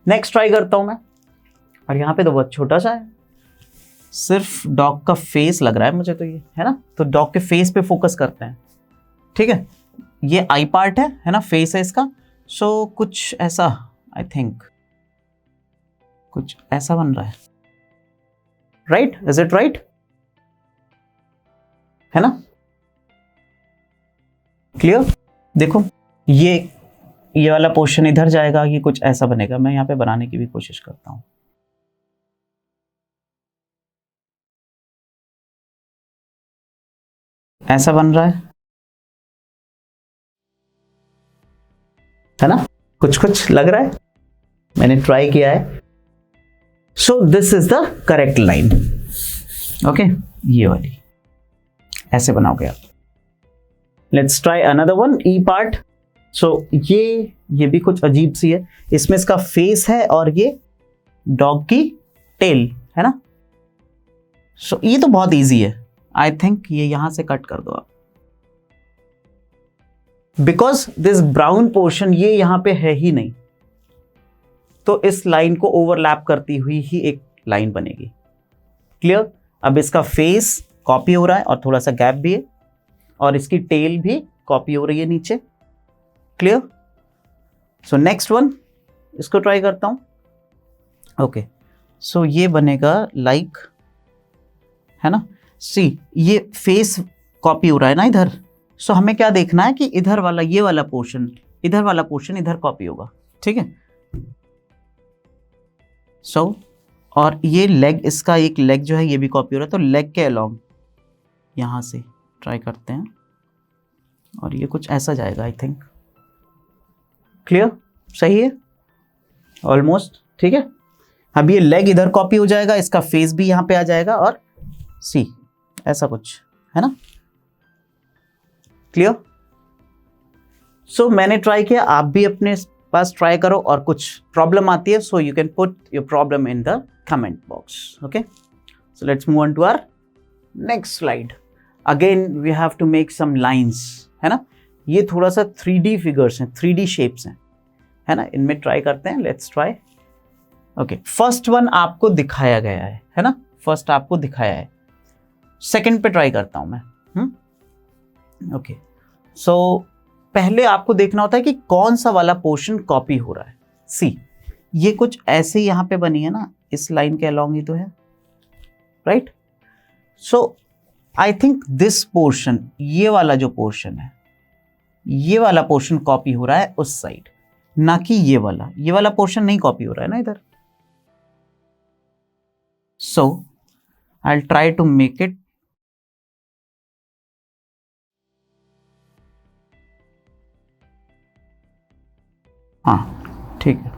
Next try करता हूं मैं, और यहाँ पे तो बहुत छोटा सा है, सिर्फ डॉग का फेस लग रहा है मुझे तो ये, है ना। तो डॉग के फेस पे फोकस करते हैं, ठीक है। ये आई पार्ट है ना, फेस है इसका। सो कुछ ऐसा, आई थिंक कुछ ऐसा बन रहा है, राइट? Is it right? है ना, क्लियर? देखो ये वाला पोर्शन इधर जाएगा, ये कुछ ऐसा बनेगा। मैं यहाँ पे बनाने की भी कोशिश करता हूं। ऐसा बन रहा है ना, कुछ कुछ लग रहा है, मैंने ट्राई किया है। So this is the correct line. Okay, ये वाली ऐसे बनाओगे आप। Let's try another one, E part. So ये भी कुछ अजीब सी है, इसमें इसका फेस है और ये डॉग की टेल है ना। सो ये तो बहुत इजी है, आई थिंक ये यहां से कट कर दो आप, बिकॉज दिस ब्राउन पोर्शन ये यहां पे है ही नहीं, तो इस लाइन को ओवरलैप करती हुई ही एक लाइन बनेगी। क्लियर? अब इसका फेस कॉपी हो रहा है और थोड़ा सा गैप भी है, और इसकी टेल भी कॉपी हो रही है नीचे। क्लियर? सो नेक्स्ट वन, इसको ट्राई करता हूं। ओके, सो ये बनेगा लाइक, है ना। सी, ये फेस कॉपी हो रहा है ना इधर। सो हमें क्या देखना है कि इधर वाला, ये वाला पोर्शन, इधर वाला पोर्शन इधर कॉपी होगा, ठीक है। सो और ये लेग, इसका एक लेग जो है ये भी कॉपी हो रहा है, तो लेग के अलोंग यहां से ट्राई करते हैं, और ये कुछ ऐसा जाएगा आई थिंक। क्लियर? सही है ऑलमोस्ट, ठीक है। अब ये लेग इधर कॉपी हो जाएगा, इसका फेस भी यहां पे आ जाएगा, और सी ऐसा कुछ, है ना। क्लियर? सो मैंने ट्राई किया, आप भी अपने पास ट्राई करो, और कुछ प्रॉब्लम आती है so you can put your problem in the comment box. Okay, so let's move on to our next slide. Again we have to make some lines, है ना। ये थोड़ा सा 3D फिगर्स हैं, 3D शेप्स हैं, है ना। इनमें ट्राई करते हैं, let's try. Okay, first one आपको दिखाया गया है ना, फर्स्ट आपको दिखाया है। सेकंड पे ट्राई करता हूं मैं। ओके, सो पहले आपको देखना होता है कि कौन सा वाला पोर्शन कॉपी हो रहा है। सी, ये कुछ ऐसे यहां पे बनी है ना, इस लाइन के अलोंग ही तो है, right. So I think this portion, ये वाला जो पोर्शन है, ये वाला पोर्शन कॉपी हो रहा है उस साइड, ना कि ये वाला पोर्शन नहीं कॉपी हो रहा है ना इधर। So I will try to make it, हाँ ठीक है,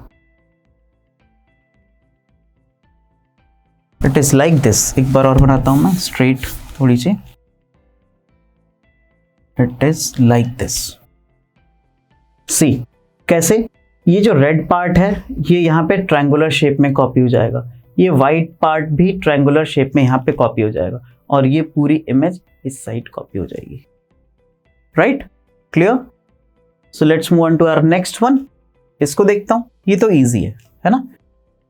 इट इज लाइक दिस। एक बार और बनाता हूं मैं स्ट्रेट थोड़ी सी, इट इज लाइक दिस। सी, कैसे? ये जो रेड पार्ट है ये यहाँ पे ट्रायंगुलर शेप में कॉपी हो जाएगा, ये वाइट पार्ट भी ट्रायंगुलर शेप में यहाँ पे कॉपी हो जाएगा, और ये पूरी इमेज इस साइड कॉपी हो जाएगी, right? Clear? So let's move on to our next one. इसको देखता हूं, ये तो इजी है ना।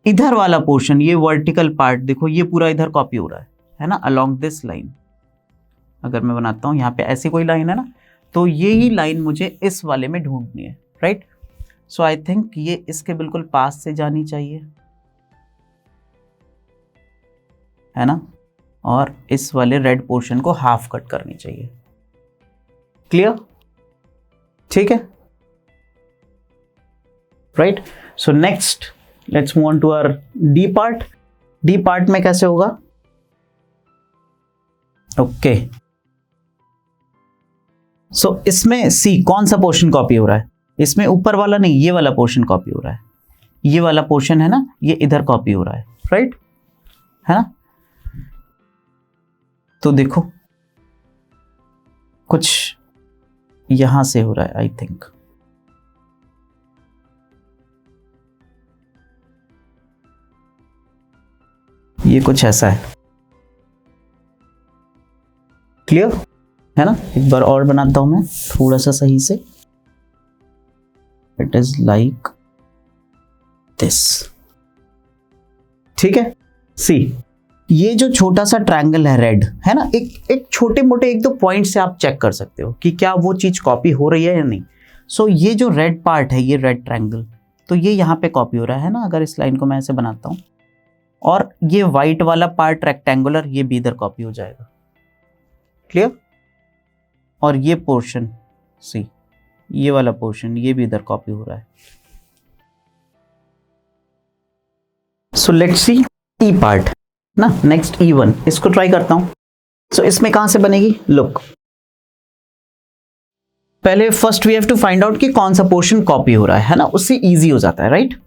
इधर वाला पोर्शन, ये वर्टिकल पार्ट देखो, ये पूरा इधर कॉपी हो रहा है ना, अलोंग दिस लाइन। अगर मैं बनाता हूं यहाँ पे ऐसी कोई लाइन है ना, तो ये ही लाइन मुझे इस वाले में ढूंढनी है, राइट? सो आई थिंक ये इसके बिल्कुल पास से जानी चाहिए, है ना, और इस वाले रेड पोर्शन को हाफ कट करनी चाहिए। क्लियर? ठीक है, right? So next let's move on to our D part. D part में कैसे होगा? ओके, सो इसमें सी कौन सा पोर्शन कॉपी हो रहा है? इसमें ऊपर वाला नहीं, ये वाला पोर्शन कॉपी हो रहा है। ये वाला पोर्शन है ना, ये इधर कॉपी हो रहा है, राइट? है ना? तो देखो कुछ यहां से हो रहा है आई थिंक। ये कुछ ऐसा है। क्लियर है ना? एक बार और बनाता हूं मैं थोड़ा सा सही से। इट इज लाइक दिस, ठीक है। सी, ये जो छोटा सा ट्रायंगल है रेड, है ना, एक छोटे मोटे एक दो पॉइंट से आप चेक कर सकते हो कि क्या वो चीज कॉपी हो रही है या नहीं। सो ये जो रेड पार्ट है, ये रेड ट्रायंगल, तो ये यहाँ पे कॉपी हो रहा है ना, अगर इस लाइन को मैं ऐसे बनाता हूँ, और ये व्हाइट वाला पार्ट रेक्टेंगुलर, ये भी इधर कॉपी हो जाएगा, क्लियर। और ये पोर्शन सी, ये वाला पोर्शन, ये भी इधर कॉपी हो रहा है। So let's see E part ना, नेक्स्ट E1, इसको ट्राई करता हूं। सो इसमें कहां से बनेगी, लुक, पहले first we have to find out कि कौन सा पोर्शन कॉपी हो रहा है ना, उससे इजी हो जाता है, राइट।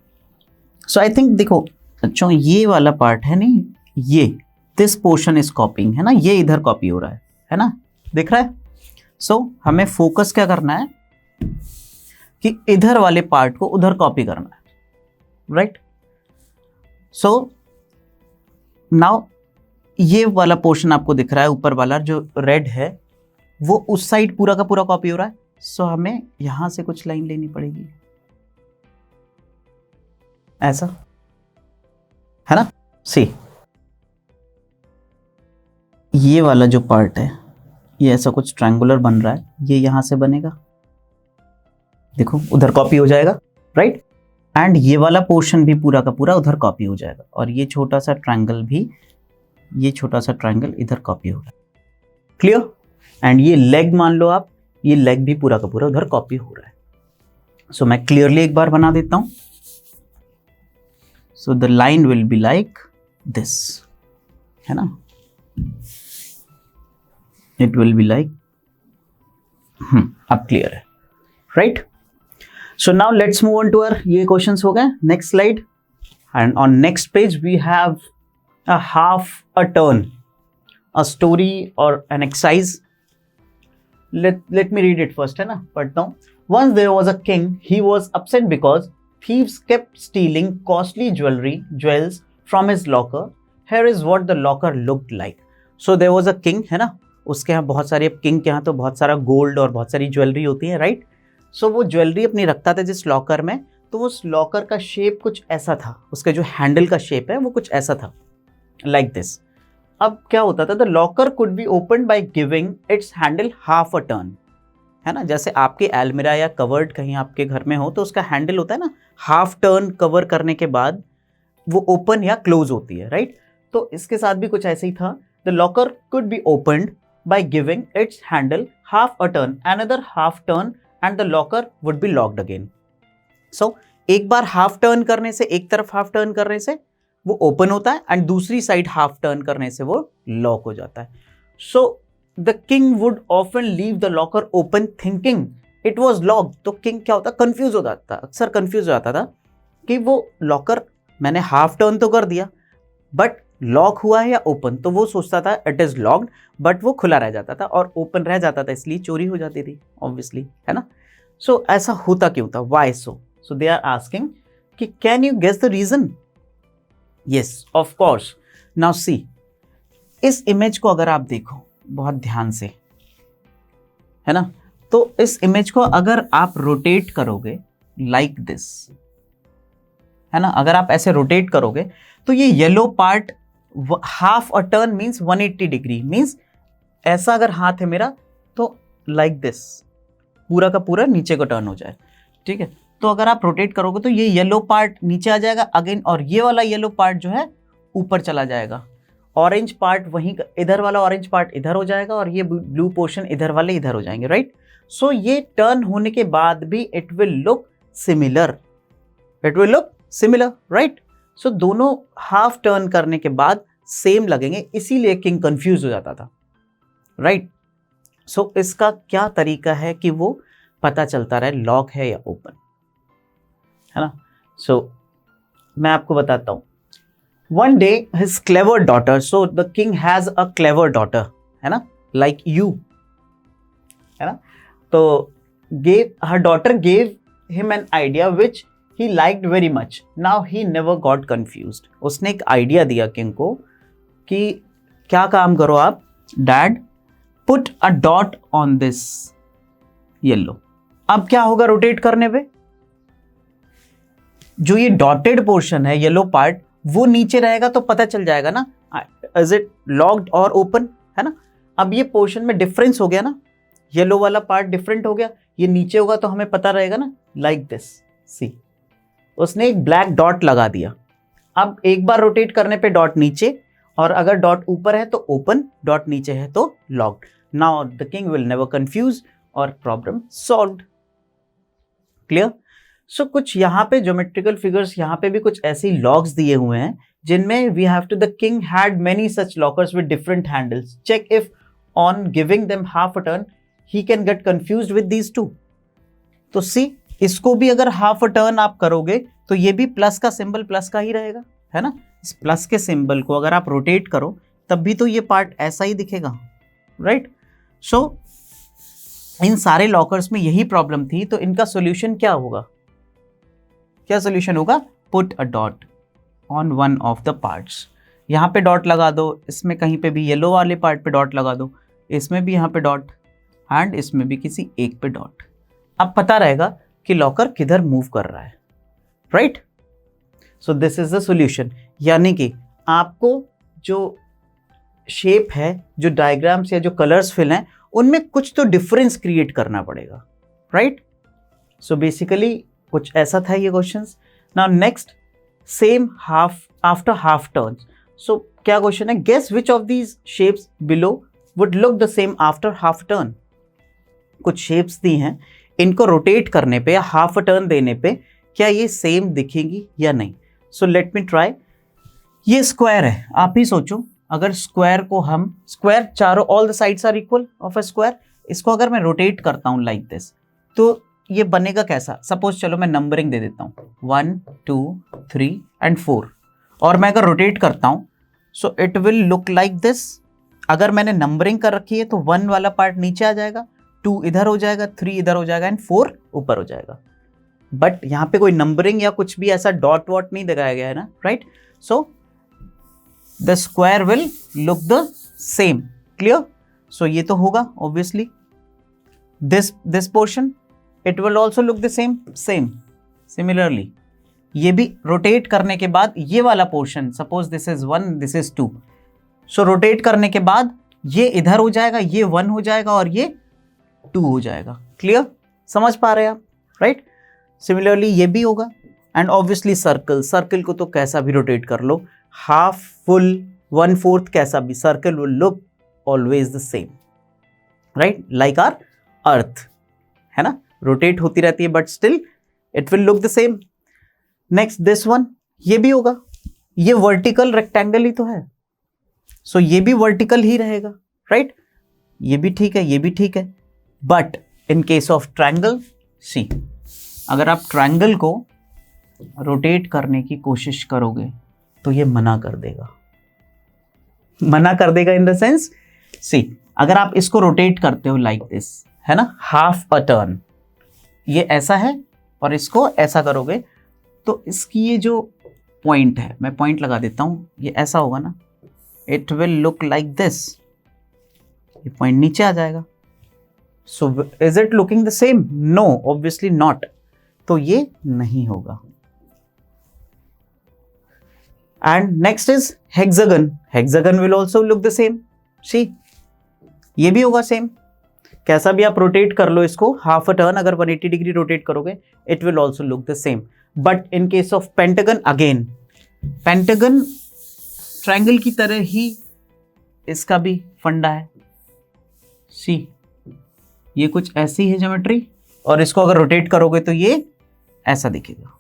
सो आई थिंक देखो बच्चों, ये वाला पार्ट है नहीं, ये दिस पोर्शन इज कॉपिंग, है ना, ये इधर कॉपी हो रहा है ना, दिख रहा है। सो हमें फोकस क्या करना है कि इधर वाले पार्ट को उधर कॉपी करना है, राइट। सो नाउ ये वाला पोर्शन आपको दिख रहा है, ऊपर वाला जो रेड है, वो उस साइड पूरा का पूरा कॉपी हो रहा है। सो हमें यहां से कुछ लाइन लेनी पड़ेगी, ऐसा, है ना। सी, ये वाला जो पार्ट है, ये ऐसा कुछ ट्रायंगुलर बन रहा है, ये यहां से बनेगा, देखो उधर कॉपी हो जाएगा, राइट। एंड ये वाला पोर्शन भी पूरा का पूरा उधर कॉपी हो जाएगा, और ये छोटा सा ट्रायंगल भी, ये छोटा सा ट्रायंगल इधर कॉपी होगा, क्लियर। एंड ये लेग मान लो आप, ये लेग भी पूरा का पूरा उधर कॉपी हो रहा है। सो मैं क्लियरली एक बार बना देता हूं। So the line will be like this, है ना, इट विल बी लाइक, अब क्लियर है, right. So now let's move on to our, ये questions हो गए, next slide, and on next page we have a half a turn, a story or an exercise. Let me read it first, है ना, पढ़ता हूँ। Once there was a king, he was upset because thieves kept stealing costly jewels from his locker. Here is what the locker looked like. So there was a king, है ना, उसके यहाँ बहुत सारी, अब किंग के यहाँ तो बहुत सारा गोल्ड और बहुत सारी ज्वेलरी होती है, राइट। सो वो ज्वेलरी अपनी रखता था जिस लॉकर में, तो उस लॉकर का शेप कुछ ऐसा था, उसका जो हैंडल का शेप है वो कुछ ऐसा था, लाइक दिस। अब क्या होता था, the locker could be open by giving it's handle half a turn, है ना, जैसे आपके अलमीरा या कवर्ड कहीं आपके घर में हो तो उसका हैंडल होता है ना, हाफ टर्न कवर करने के बाद वो ओपन या क्लोज होती है, राइट। तो इसके साथ भी कुछ ऐसे ही था, the locker could be opened by giving it's handle half a turn, another half turn and the locker would be locked again. So एक बार हाफ टर्न करने से, एक तरफ हाफ टर्न करने से वो ओपन होता है, एंड दूसरी साइड हाफ टर्न करने से वो लॉक हो जाता है। So the king would often leave the locker open thinking it was locked. तो किंग क्या होता, कंफ्यूज हो जाता, अक्सर कंफ्यूज हो जाता था कि वो लॉकर मैंने हाफ टर्न तो कर दिया बट लॉक हुआ है या ओपन, तो वो सोचता था इट इज लॉक्ड, बट वो खुला रह जाता था और ओपन रह जाता था, इसलिए चोरी हो जाती थी ऑब्वियसली, है ना। सो ऐसा होता क्यों था, why so they are asking कि can you guess the reason. Yes of course. Now see, इस इमेज को अगर आप देखो बहुत ध्यान से, है ना, तो इस इमेज को अगर आप रोटेट करोगे लाइक दिस, है ना, अगर आप ऐसे रोटेट करोगे तो ये yellow part half a turn means 180 degree, means ऐसा अगर हाथ है मेरा तो लाइक दिस पूरा का पूरा नीचे को टर्न हो जाए, ठीक है। तो अगर आप रोटेट करोगे तो ये येलो पार्ट नीचे आ जाएगा अगेन, और ये वाला येलो पार्ट जो है ऊपर चला जाएगा, ऑरेंज पार्ट वहीं, इधर वाला ऑरेंज पार्ट इधर हो जाएगा, और ये ब्लू पोर्शन इधर वाले इधर हो जाएंगे, राइट। सो ये टर्न होने के बाद भी it will look similar, right. So दोनों हाफ टर्न करने के बाद सेम लगेंगे, इसीलिए किंग कंफ्यूज हो जाता था, राइट। सो इसका क्या तरीका है कि वो पता चलता रहे लॉक है या ओपन, है ना। सो मैं आपको बताता हूं। One day his clever daughter, so the king has a clever daughter, है ना, लाइक यू, है ना। तो हर daughter gave him an idea which he liked very much. Now he never got confused. उसने एक आइडिया दिया किंग को कि क्या काम करो आप, dad put a dot on this yellow. अब क्या होगा रोटेट करने पे, जो ये डॉटेड पोर्शन है, येलो पार्ट, वो नीचे रहेगा तो पता चल जाएगा ना इज इट लॉक्ड और ओपन, है ना। अब ये पोर्शन में डिफरेंस हो गया ना, येलो वाला पार्ट डिफरेंट हो गया, ये नीचे होगा तो हमें पता रहेगा ना, लाइक दिस। सी, उसने एक ब्लैक डॉट लगा दिया। अब एक बार रोटेट करने पे डॉट नीचे, और अगर डॉट ऊपर है तो ओपन, डॉट नीचे है तो locked. Now the king will never confuse और प्रॉब्लम सॉल्व्ड। क्लियर? सो कुछ यहाँ पे ज्योमेट्रिकल फिगर्स, यहाँ पे भी कुछ ऐसे लॉक्स दिए हुए हैं जिनमें we have to, the king had many such lockers with different handles, check if on giving them half a turn he can get confused with these two. तो सी, इसको भी अगर हाफ अ टर्न आप करोगे तो ये भी plus का सिंबल प्लस का ही रहेगा, है ना। इस प्लस के सिंबल को अगर आप रोटेट करो तब भी तो ये पार्ट ऐसा ही दिखेगा, राइट। सो इन सारे लॉकर्स में यही प्रॉब्लम थी, तो इनका सॉल्यूशन क्या होगा? क्या सॉल्यूशन होगा? Put a dot on one of the parts. यहाँ पे डॉट लगा दो, इसमें कहीं पे भी येलो वाले पार्ट पे डॉट लगा दो, इसमें भी यहाँ पे डॉट, एंड इसमें भी किसी एक पे डॉट। अब पता रहेगा कि लॉकर किधर मूव कर रहा है, right. So this is the solution. यानी कि आपको जो शेप है, जो डायग्राम्स या जो कलर्स फिल हैं, उनमें कुछ तो डिफरेंस क्रिएट करना पड़ेगा, राइट। सो बेसिकली कुछ ऐसा था ये questions. Now next, same half after half turns. So क्या क्वेश्चन है? Guess which of these shapes below would look the same after half turn. कुछ शेप्स दी हैं, इनको रोटेट करने पे या हाफ अ टर्न देने पे क्या ये सेम दिखेगी या नहीं। So let me try. ये स्क्वायर है, आप ही सोचो, अगर स्क्वायर को हम, स्क्वायर चारों, all the sides are equal of a square, इसको अगर मैं रोटेट करता हूँ लाइक दिस, तो ये बनेगा कैसा? सपोज चलो मैं नंबरिंग दे देता हूँ 1 2 3 एंड 4, और मैं अगर रोटेट करता हूँ so it will look like this. अगर मैंने नंबरिंग कर रखी है तो 1 वाला पार्ट नीचे आ जाएगा, 2 इधर हो जाएगा, 3 इधर हो जाएगा, एंड 4 ऊपर हो जाएगा। बट यहाँ पे कोई नंबरिंग या कुछ भी ऐसा डॉट वॉट नहीं दिखाया गया है ना, right. So the square will look the same. Clear? So ये तो होगा obviously. This portion, it will also look the same. Similarly ये भी रोटेट करने के बाद ये वाला portion, suppose this is 1, this is 2, so rotate करने के बाद ये इधर हो जाएगा, ये 1 हो जाएगा और ये 2 हो जाएगा। क्लियर? समझ पा रहे हैं आप, राइट। सिमिलरली ये भी होगा, एंड ऑब्वियसली सर्कल को तो कैसा भी रोटेट कर लो, हाफ, फुल, 1/4, कैसा भी, circle will look always the same, right, like our earth, है ना। रोटेट होती रहती है but still it will look the same. Next this one, ये भी होगा, ये वर्टिकल रेक्टेंगल ही तो है, सो ये भी वर्टिकल ही रहेगा, राइट। ये भी ठीक है, ये भी ठीक है, but in case of triangle, see, अगर आप ट्रायंगल को रोटेट करने की कोशिश करोगे तो ये मना कर देगा। मना कर देगा इन द सेंस, सी, अगर आप इसको रोटेट करते हो लाइक दिस, है ना, हाफ अ टर्न, ये ऐसा है, और इसको ऐसा करोगे तो इसकी ये जो पॉइंट है, मैं पॉइंट लगा देता हूं, ये ऐसा होगा ना, it will look like this, ये पॉइंट नीचे आ जाएगा। So is it looking the same? No, obviously not. तो ये नहीं होगा। And next is hexagon. Hexagon will also look the same. See, ये भी होगा सेम, कैसा भी आप रोटेट कर लो इसको, हाफ अ टर्न अगर 180 डिग्री रोटेट करोगे, it will also look the same. But in case of pentagon, again pentagon triangle की तरह ही इसका भी फंडा है। सी, ये कुछ ऐसी है ज्योमेट्री, और इसको अगर रोटेट करोगे तो ये ऐसा दिखेगा।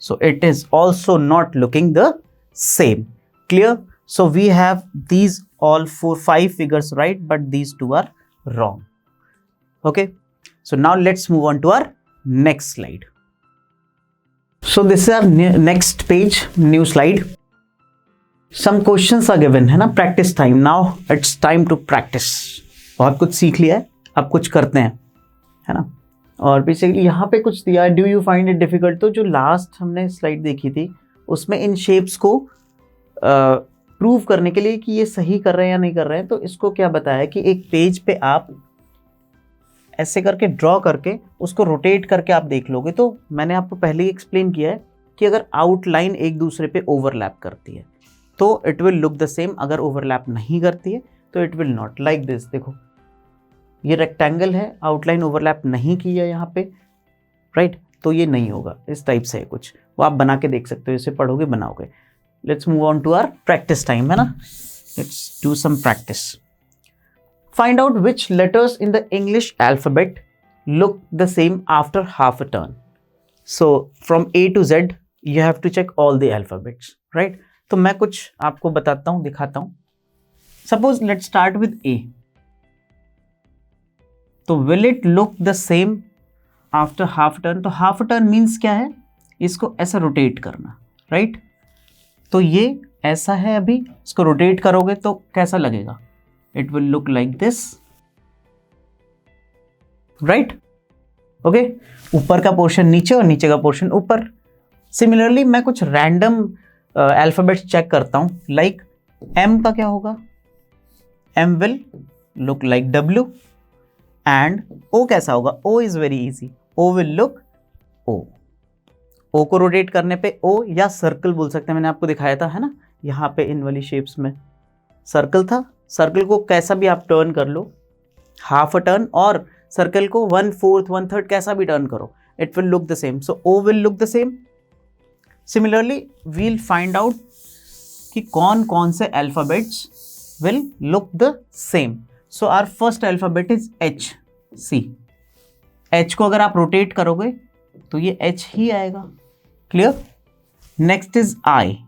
So it is also not looking the same. Clear? So we have these all 4-5 figures right, but these two are wrong. Okay, so now let's move on to our next slide. So this is our next page, new slide. Some questions are given, है ना, practice time. Now it's time to practice. बहुत कुछ सीख लिया है, अब कुछ करते हैं, है ना। और बेसिकली यहाँ पे कुछ दिया है, do you find it difficult. तो जो लास्ट हमने स्लाइड देखी थी उसमें इन शेप्स को प्रूव करने के लिए कि ये सही कर रहे हैं या नहीं कर रहे हैं, तो इसको क्या बताया कि एक पेज पे आप ऐसे करके ड्रॉ करके उसको रोटेट करके आप देख लोगे। तो मैंने आपको पहले ही एक्सप्लेन किया है कि अगर आउटलाइन एक दूसरे पे ओवरलैप करती है तो it will look the same, अगर ओवरलैप नहीं करती है तो it will not. Like this, देखो ये रेक्टेंगल है, आउटलाइन ओवरलैप नहीं की है यहाँ पे, राइट, तो ये नहीं होगा। इस टाइप से है कुछ, वो आप बना के देख सकते हो, इसे पढ़ोगे बनाओगे। Let's move on to our practice time, है ना। Let's do some practice. Find out which letters in the English alphabet look the same after half a turn. So from A to Z you have to check all the alphabets, right? तो मैं कुछ आपको बताता हूँ, दिखाता हूँ। Suppose let's start with A. तो will it look the same after half a turn? तो half a turn means क्या है? इसको ऐसा रोटेट करना, right? तो ये ऐसा है, अभी इसको रोटेट करोगे तो कैसा लगेगा? It will look like this. Right, okay, ऊपर का पोर्शन नीचे और नीचे का पोर्शन ऊपर। सिमिलरली मैं कुछ रैंडम अल्फाबेट्स चेक करता हूं, लाइक एम का क्या होगा? M will look like W. And O कैसा होगा? O is very easy, O will look O. O को रोटेट करने पे ओ, या सर्कल बोल सकते हैं, मैंने आपको दिखाया था, है ना, यहाँ पे इन वाली शेप्स में सर्कल था। सर्कल को कैसा भी आप टर्न कर लो, हाफ अ टर्न, और सर्कल को 1/4 1/3 कैसा भी टर्न करो, it will look the same. So O will look the same. Similarly we'll find out कि कौन कौन से alphabets will look the same. So our first alphabet is H, C. H को अगर आप रोटेट करोगे तो ये एच ही आएगा, clear. Next is I,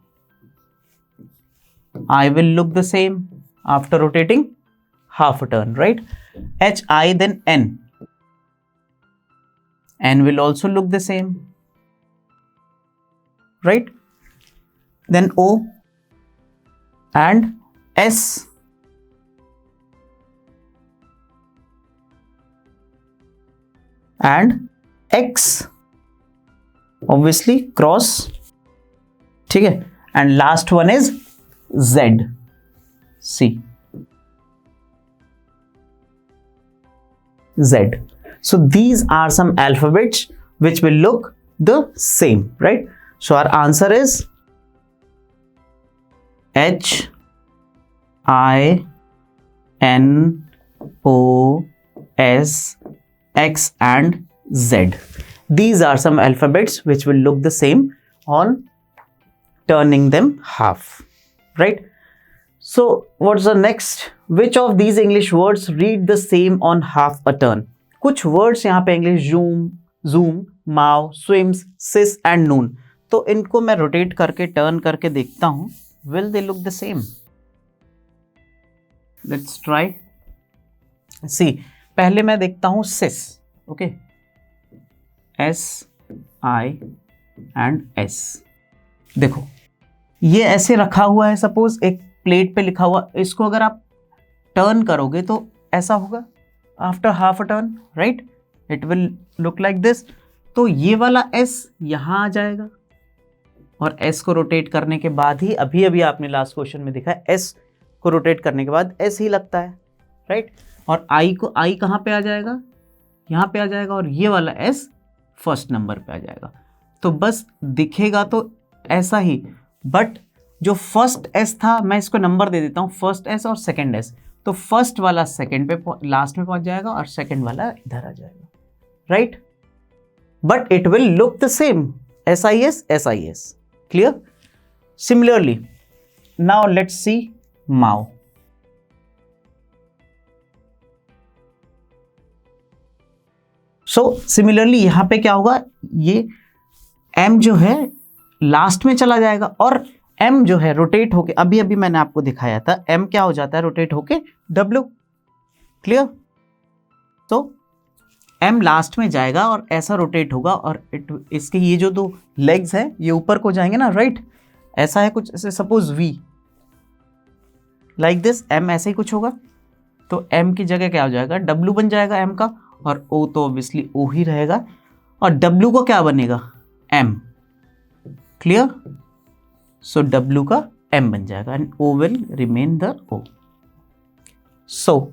I will look the same after rotating half a turn, right? H, I, then N. N will also look the same, right? Then O and S and X, obviously cross, ठीक है, and last one is Z, C. Z. So these are some alphabets which will look the same, right? So our answer is H, I, N, O, S, X and Z. These are some alphabets which will look the same on turning them half, right? So what's the next? Which of these English words read the same on half a turn? कुछ words यहाँ पे English, zoom, माव, swims, sis and noon, तो इनको मैं rotate करके turn करके देखता हूँ, will they look the same? Let's try. See, पहले मैं देखता हूँ sis, okay, S, I and S. देखो ये ऐसे रखा हुआ है, सपोज एक प्लेट पे लिखा हुआ, इसको अगर आप टर्न करोगे तो ऐसा होगा after half a turn, right, it will look like this. तो ये वाला S यहाँ आ जाएगा, और S को रोटेट करने के बाद ही, अभी अभी आपने लास्ट क्वेश्चन में देखा है, S को रोटेट करने के बाद S ही लगता है, राइट। और I कहाँ पे आ जाएगा? यहाँ पे आ जाएगा, और ये वाला S फर्स्ट नंबर पे आ जाएगा। तो बस दिखेगा तो ऐसा ही, बट जो फर्स्ट S था, मैं इसको नंबर दे देता हूँ, फर्स्ट S और सेकेंड S, तो फर्स्ट वाला सेकेंड पे लास्ट में पहुंच जाएगा और सेकेंड वाला इधर आ जाएगा, right. But it will look the same, SIS SIS, clear. Similarly now let's see Mao. So similarly यहां पे क्या होगा, ये M जो है लास्ट में चला जाएगा, और M जो है रोटेट होके, अभी अभी मैंने आपको दिखाया था, M क्या हो जाता है रोटेट होके W, क्लियर। तो M लास्ट में जाएगा और ऐसा रोटेट होगा, और इसके ये जो दो लेग्स हैं ये ऊपर को जाएंगे ना, राइट। ऐसा है कुछ, ऐसे suppose V like this, M ऐसे ही कुछ होगा, तो M की जगह क्या हो जाएगा, W बन जाएगा M का, और O तो ऑब्वियसली O ही रहेगा, और W को क्या बनेगा, M, क्लियर। सो W का M बन जाएगा, and O will remain the O। So